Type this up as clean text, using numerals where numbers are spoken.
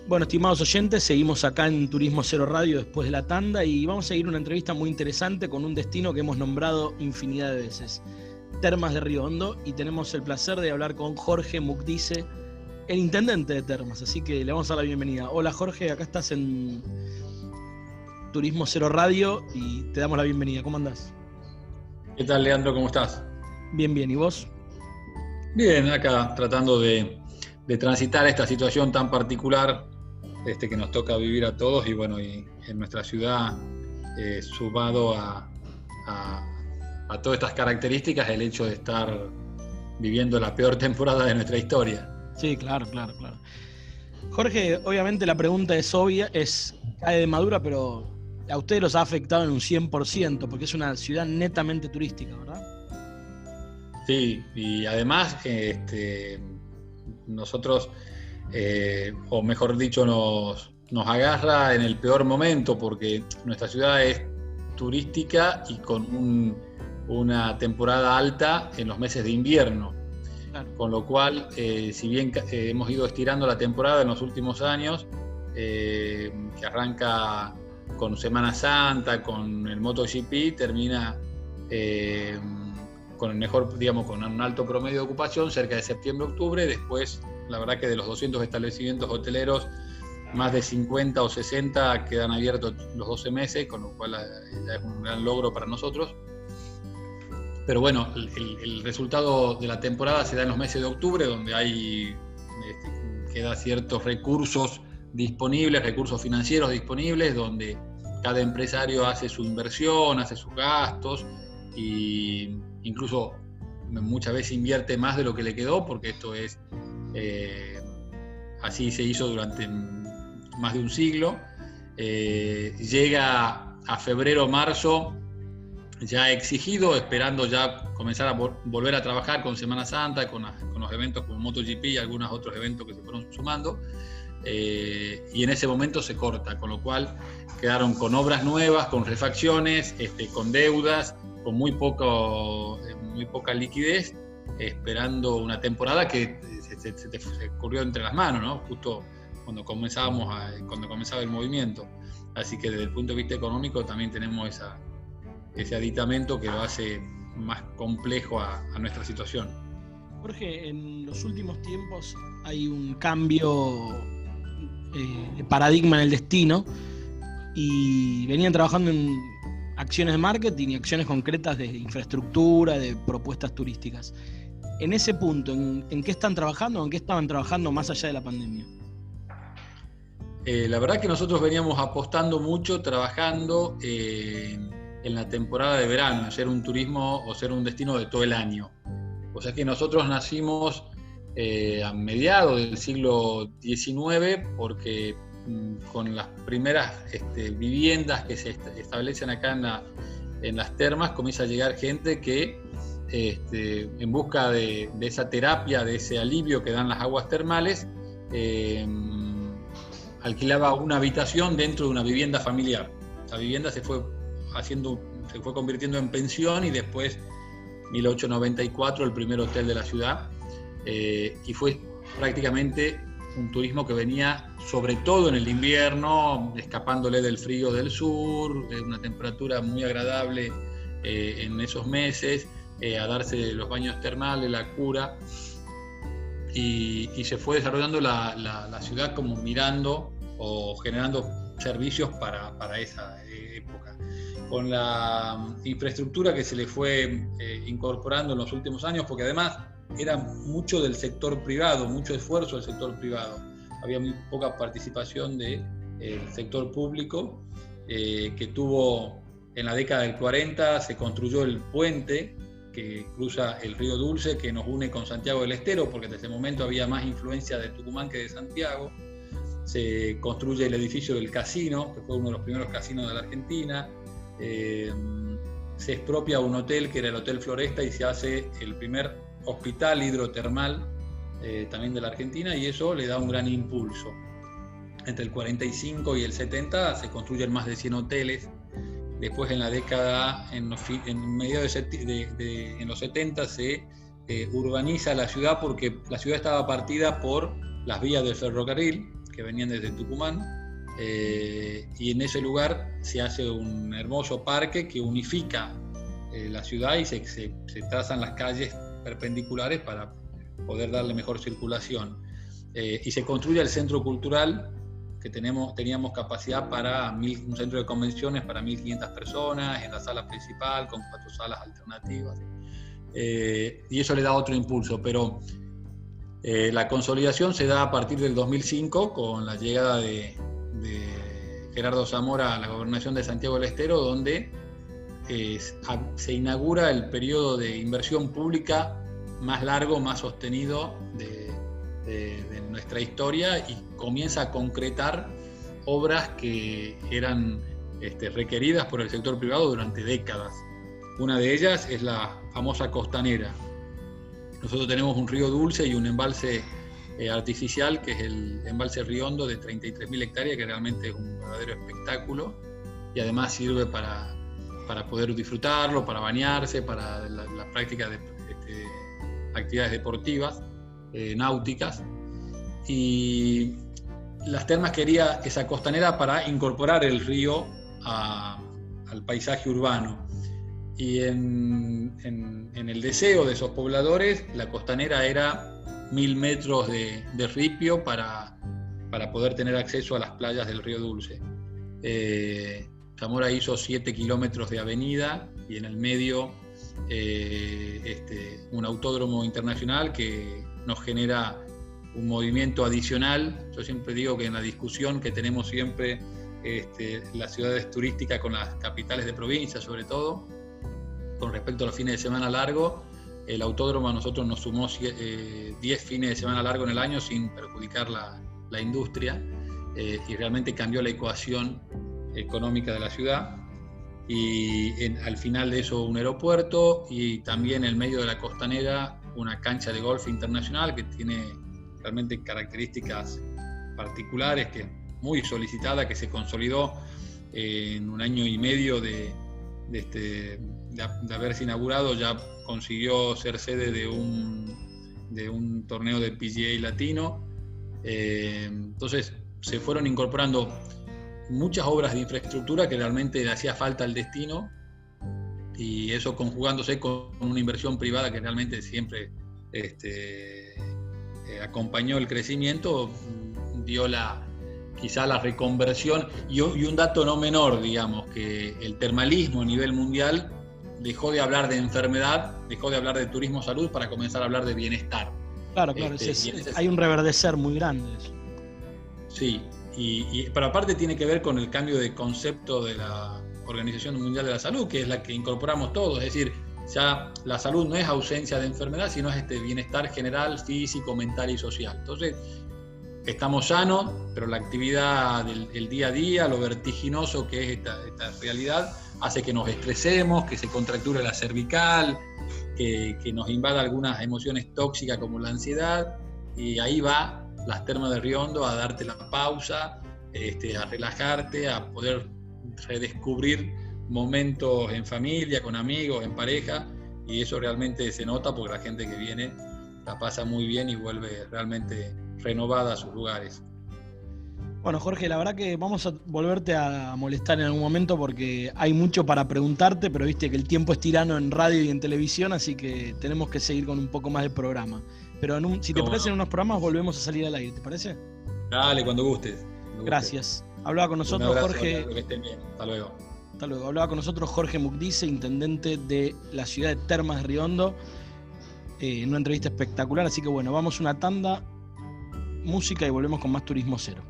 Bueno, estimados oyentes, seguimos acá en Turismo Cero Radio después de la tanda y vamos a seguir una entrevista muy interesante con un destino que hemos nombrado infinidad de veces, Termas de Río Hondo, y tenemos el placer de hablar con Jorge Mucdice, el intendente de Termas, así que le vamos a dar la bienvenida. Hola Jorge, acá estás en Turismo Cero Radio y te damos la bienvenida. ¿Cómo andás? ¿Qué tal, Leandro? ¿Cómo estás? Bien, ¿y vos? Bien, acá tratando de transitar esta situación tan particular que nos toca vivir a todos y bueno, y en nuestra ciudad, sumado a todas estas características, el hecho de estar viviendo la peor temporada de nuestra historia. Sí, claro. Jorge, obviamente la pregunta es obvia, cae de madura, pero a ustedes los ha afectado en un 100%, porque es una ciudad netamente turística, ¿verdad? Sí, y además nosotros, o mejor dicho, nos agarra en el peor momento, porque nuestra ciudad es turística y con una temporada alta en los meses de invierno. Claro. Con lo cual, si bien hemos ido estirando la temporada en los últimos años, que arranca con Semana Santa, con el MotoGP, termina con el mejor, digamos, con un alto promedio de ocupación cerca de septiembre-octubre. Después, la verdad que de los 200 establecimientos hoteleros, más de 50 o 60 quedan abiertos los 12 meses, con lo cual ya es un gran logro para nosotros. Pero bueno, el resultado de la temporada se da en los meses de octubre, donde queda ciertos recursos disponibles, recursos financieros disponibles, donde cada empresario hace su inversión, hace sus gastos e incluso muchas veces invierte más de lo que le quedó, porque esto es así se hizo durante más de un siglo. Llega a febrero, marzo, ya exigido, esperando ya comenzar a volver a trabajar con Semana Santa, con los eventos como MotoGP y algunos otros eventos que se fueron sumando. Y en ese momento se corta, con lo cual quedaron con obras nuevas, con refacciones, con deudas, con muy poca liquidez, esperando una temporada que se corrió entre las manos, ¿no? Justo cuando comenzaba el movimiento. Así que desde el punto de vista económico también tenemos ese aditamento que lo hace más complejo a nuestra situación. Jorge, en los últimos tiempos hay un cambio de paradigma en el destino y venían trabajando en acciones de marketing y acciones concretas de infraestructura, de propuestas turísticas. En ese punto, ¿en qué están trabajando o en qué estaban trabajando más allá de la pandemia? La verdad que nosotros veníamos apostando mucho, trabajando en la temporada de verano, ser un turismo o ser un destino de todo el año. O sea que nosotros nacimos a mediados del siglo XIX, porque con las primeras viviendas que se establecen acá en las termas, comienza a llegar gente que en busca de esa terapia, de ese alivio que dan las aguas termales, alquilaba una habitación dentro de una vivienda familiar. La vivienda se fue convirtiendo en pensión y después, 1894, el primer hotel de la ciudad, y fue prácticamente un turismo que venía sobre todo en el invierno, escapándole del frío del sur, una temperatura muy agradable en esos meses, a darse los baños termales, la cura, y se fue desarrollando la ciudad como mirando o generando servicios para esa época. Con la infraestructura que se le fue incorporando en los últimos años, porque además era mucho del sector privado, mucho esfuerzo del sector privado. Había muy poca participación del sector público, que tuvo en la década del 40, se construyó el puente que cruza el río Dulce, que nos une con Santiago del Estero, porque desde ese momento había más influencia de Tucumán que de Santiago. Se construye el edificio del casino, que fue uno de los primeros casinos de la Argentina. Se expropia un hotel que era el Hotel Floresta y se hace el primer hospital hidrotermal también de la Argentina, y eso le da un gran impulso. Entre el 45 y el 70 se construyen más de 100 hoteles. Después en la década, en los 70 se urbaniza la ciudad, porque la ciudad estaba partida por las vías del ferrocarril, que venían desde Tucumán, y en ese lugar se hace un hermoso parque que unifica la ciudad y se trazan las calles perpendiculares para poder darle mejor circulación. Y se construye el centro cultural, que teníamos capacidad para un centro de convenciones para 1.500 personas, en la sala principal, con 4 salas alternativas. Y eso le da otro impulso, pero la consolidación se da a partir del 2005 con la llegada de Gerardo Zamora a la gobernación de Santiago del Estero, donde se inaugura el periodo de inversión pública más largo, más sostenido de nuestra historia, y comienza a concretar obras que eran requeridas por el sector privado durante décadas. Una de ellas es la famosa costanera. Nosotros tenemos un río dulce y un embalse artificial, que es el embalse Riondo, de 33.000 hectáreas, que realmente es un verdadero espectáculo, y además sirve para poder disfrutarlo, para bañarse, para la práctica de actividades deportivas, náuticas. Y Las Termas quería esa costanera para incorporar el río al paisaje urbano. Y en el deseo de esos pobladores, la costanera era 1.000 metros de ripio para poder tener acceso a las playas del Río Dulce. Zamora hizo 7 kilómetros de avenida y en el medio un autódromo internacional que nos genera un movimiento adicional. Yo siempre digo que en la discusión que tenemos siempre las ciudades turísticas con las capitales de provincia, sobre todo, con respecto a los fines de semana largos, el autódromo a nosotros nos sumó 10 fines de semana largos en el año sin perjudicar la industria, y realmente cambió la ecuación económica de la ciudad. Y al final de eso un aeropuerto, y también en el medio de la costanera una cancha de golf internacional que tiene realmente características particulares, que es muy solicitada, que se consolidó en 1 año y medio de haberse inaugurado. Ya consiguió ser sede de un torneo de PGA latino. Entonces se fueron incorporando muchas obras de infraestructura que realmente le hacía falta al destino, y eso conjugándose con una inversión privada que realmente siempre acompañó el crecimiento, dio quizá la reconversión. Y un dato no menor, digamos, que el termalismo a nivel mundial dejó de hablar de enfermedad, dejó de hablar de turismo salud para comenzar a hablar de bienestar. Claro, hay un reverdecer muy grande. Sí, pero aparte tiene que ver con el cambio de concepto de la Organización Mundial de la Salud, que es la que incorporamos todos. Es decir, ya la salud no es ausencia de enfermedad, sino es bienestar general, físico, mental y social. Entonces, estamos sanos, pero la actividad del día a día, lo vertiginoso que es esta realidad, hace que nos estresemos, que se contracture la cervical, que nos invada algunas emociones tóxicas como la ansiedad, y ahí va Las Termas de Río Hondo a darte la pausa, a relajarte, a poder redescubrir momentos en familia, con amigos, en pareja, y eso realmente se nota porque la gente que viene la pasa muy bien y vuelve realmente renovada a sus lugares. Bueno, Jorge, la verdad que vamos a volverte a molestar en algún momento porque hay mucho para preguntarte, pero viste que el tiempo es tirano en radio y en televisión, así que tenemos que seguir con un poco más del programa. Pero si te parece, en unos programas volvemos a salir al aire, ¿te parece? Dale, cuando gustes. Gracias. Hablaba con nosotros un abrazo, Jorge. Que estén bien. Hasta luego. Hasta luego. Hablaba con nosotros Jorge Mucdice, intendente de la ciudad de Termas de Río Hondo, en una entrevista espectacular. Así que bueno, vamos a una tanda, música, y volvemos con más Turismo Cero.